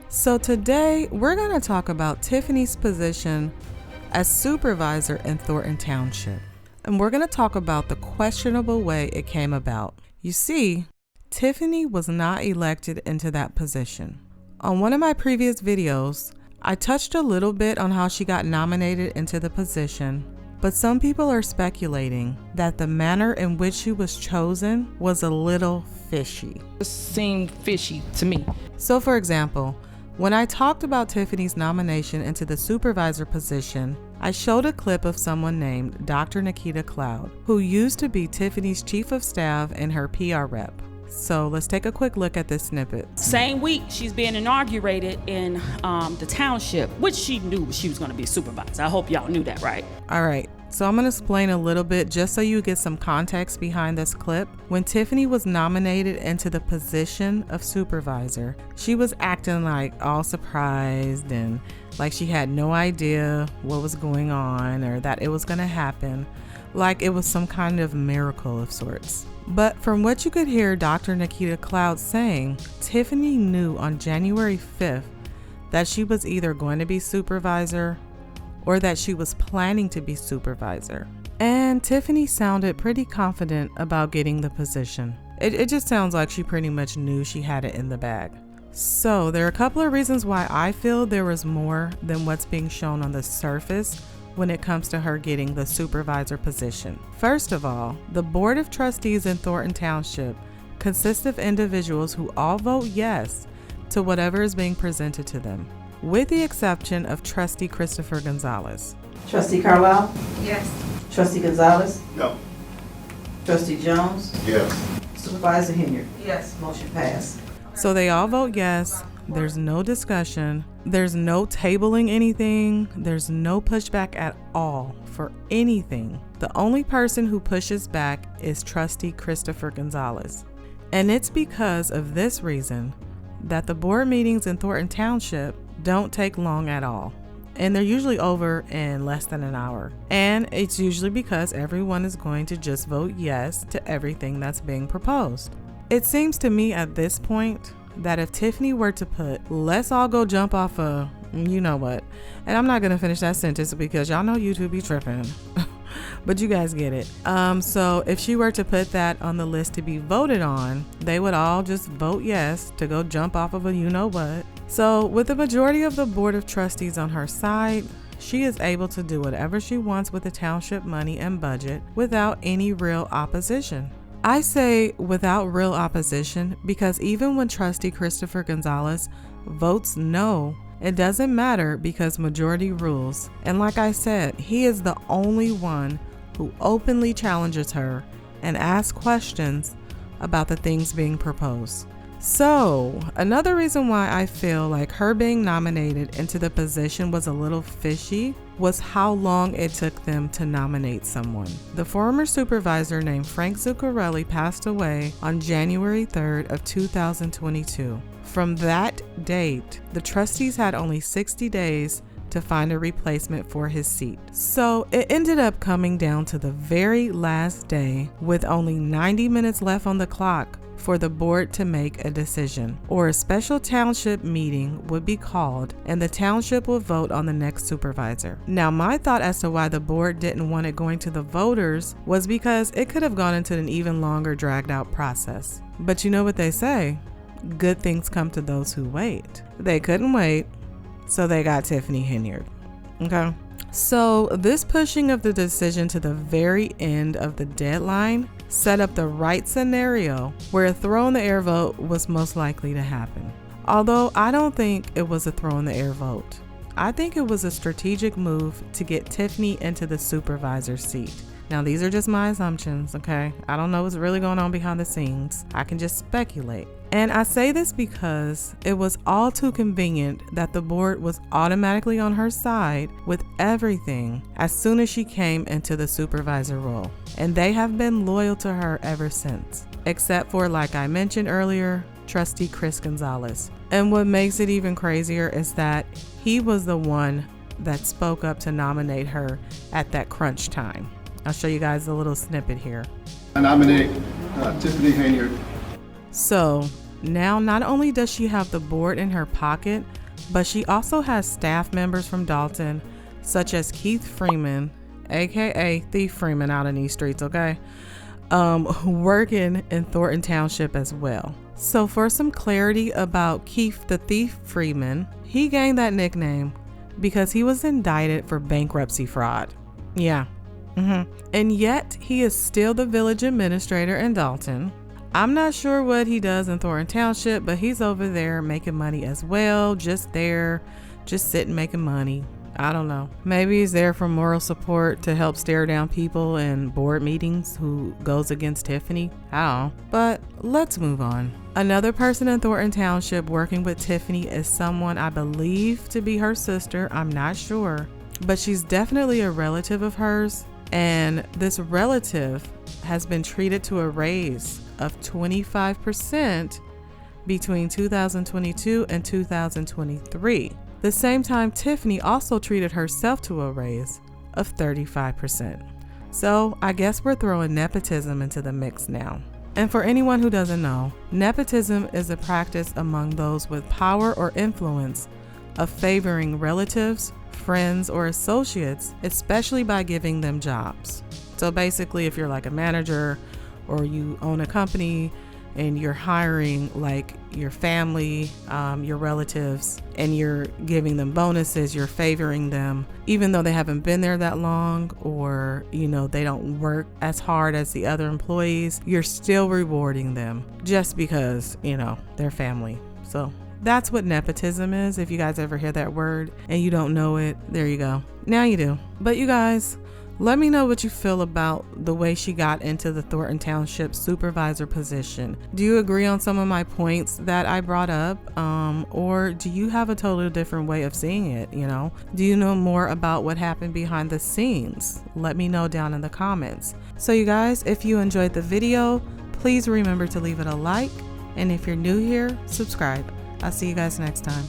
So today we're going to talk about Tiffany's position as supervisor in Thornton Township. And we're going to talk about the questionable way it came about. You see, Tiffany was not elected into that position. On one of my previous videos, I touched a little bit on how she got nominated into the position, but some people are speculating that the manner in which she was chosen was a little fishy. It seemed fishy to me. So for example, when I talked about Tiffany's nomination into the supervisor position, I showed a clip of someone named Dr. Nikita Cloud, who used to be Tiffany's chief of staff and her PR rep. So let's take a quick look at this snippet. Same week, she's being inaugurated in the township, which she knew she was going to be a supervisor. I hope y'all knew that, right? All right. So I'm going to explain a little bit just so you get some context behind this clip. When Tiffany was nominated into the position of supervisor, she was acting like all surprised and like she had no idea what was going on or that it was going to happen, like it was some kind of miracle of sorts. But from what you could hear Dr. Nikita Cloud saying, Tiffany knew on January 5th that she was either going to be supervisor or that she was planning to be supervisor. And Tiffany sounded pretty confident about getting the position. It just sounds like she pretty much knew she had it in the bag. So there are a couple of reasons why I feel there was more than what's being shown on the surface when it comes to her getting the supervisor position. First of all, the Board of Trustees in Thornton Township consists of individuals who all vote yes to whatever is being presented to them, with the exception of Trustee Christopher Gonzalez. Trustee Carlisle? Yes. Trustee Gonzalez? No. Trustee Jones? Yes. Supervisor Henyard? Yes. Motion passed. So they all vote yes. There's no discussion. There's no tabling anything. There's no pushback at all for anything. The only person who pushes back is Trustee Christopher Gonzalez. And it's because of this reason that the board meetings in Thornton Township don't take long at all. And they're usually over in less than an hour. And it's usually because everyone is going to just vote yes to everything that's being proposed. It seems to me at this point that if Tiffany were to put, let's all go jump off a, you know what, and I'm not going to finish that sentence because y'all know YouTube be tripping, but you guys get it. So if she were to put that on the list to be voted on, they would all just vote yes to go jump off of a you know what. So with the majority of the Board of Trustees on her side, she is able to do whatever she wants with the township money and budget without any real opposition. I say without real opposition because even when Trustee Christopher Gonzalez votes no, it doesn't matter because majority rules. And like I said, he is the only one who openly challenges her and asks questions about the things being proposed. So another reason why I feel like her being nominated into the position was a little fishy was how long it took them to nominate someone. The former supervisor named Frank Zuccarelli passed away on January 3rd of 2022. From that date, the trustees had only 60 days to find a replacement for his seat. So it ended up coming down to the very last day with only 90 minutes left on the clock for the board to make a decision, or a special township meeting would be called and the township will vote on the next supervisor. Now, my thought as to why the board didn't want it going to the voters was because it could have gone into an even longer dragged out process. But you know what they say, good things come to those who wait. They couldn't wait, so they got Tiffany Henyard. Okay. So this pushing of the decision to the very end of the deadline set up the right scenario where a throw in the air vote was most likely to happen. Although I don't think it was a throw in the air vote. I think it was a strategic move to get Tiffany into the supervisor seat. Now, these are just my assumptions, okay? I don't know what's really going on behind the scenes. I can just speculate. And I say this because it was all too convenient that the board was automatically on her side with everything as soon as she came into the supervisor role. And they have been loyal to her ever since, except for, like I mentioned earlier, Trustee Chris Gonzalez. And what makes it even crazier is that he was the one that spoke up to nominate her at that crunch time. I'll show you guys a little snippet here. I nominate Tiffany Henyard. So now not only does she have the board in her pocket, But she also has staff members from Dolton, such as Keith Freeman, aka Thief Freeman out in these streets, okay? Working in Thornton Township as well. So for some clarity about Keith the Thief Freeman, he gained that nickname because he was indicted for bankruptcy fraud. Yeah. And yet he is still the village administrator in Dolton. I'm not sure what he does in Thornton Township, but he's over there making money as well, just there, just sitting making money. I don't know. Maybe he's there for moral support to help stare down people in board meetings who goes against Tiffany. I don't know. But let's move on. Another person in Thornton Township working with Tiffany is someone I believe to be her sister. I'm not sure, but she's definitely a relative of hers. And this relative has been treated to a raise of 25% between 2022 and 2023. The same time, Tiffany also treated herself to a raise of 35%. So I guess we're throwing nepotism into the mix now. And for anyone who doesn't know, nepotism is a practice among those with power or influence of favoring relatives, friends, or associates, especially by giving them jobs. So basically, if you're like a manager or you own a company and you're hiring like your family, your relatives, and you're giving them bonuses, you're favoring them, even though they haven't been there that long, or, you know, they don't work as hard as the other employees, you're still rewarding them just because, you know, they're family. So that's what nepotism is. If you guys ever hear that word and you don't know it, there you go. Now you do. But you guys, let me know what you feel about the way she got into the Thornton Township supervisor position. Do you agree on some of my points that I brought up? Or do you have a totally different way of seeing it, you know? Do you know more about what happened behind the scenes? Let me know down in the comments. So you guys, if you enjoyed the video, please remember to leave it a like. And if you're new here, subscribe. I'll see you guys next time.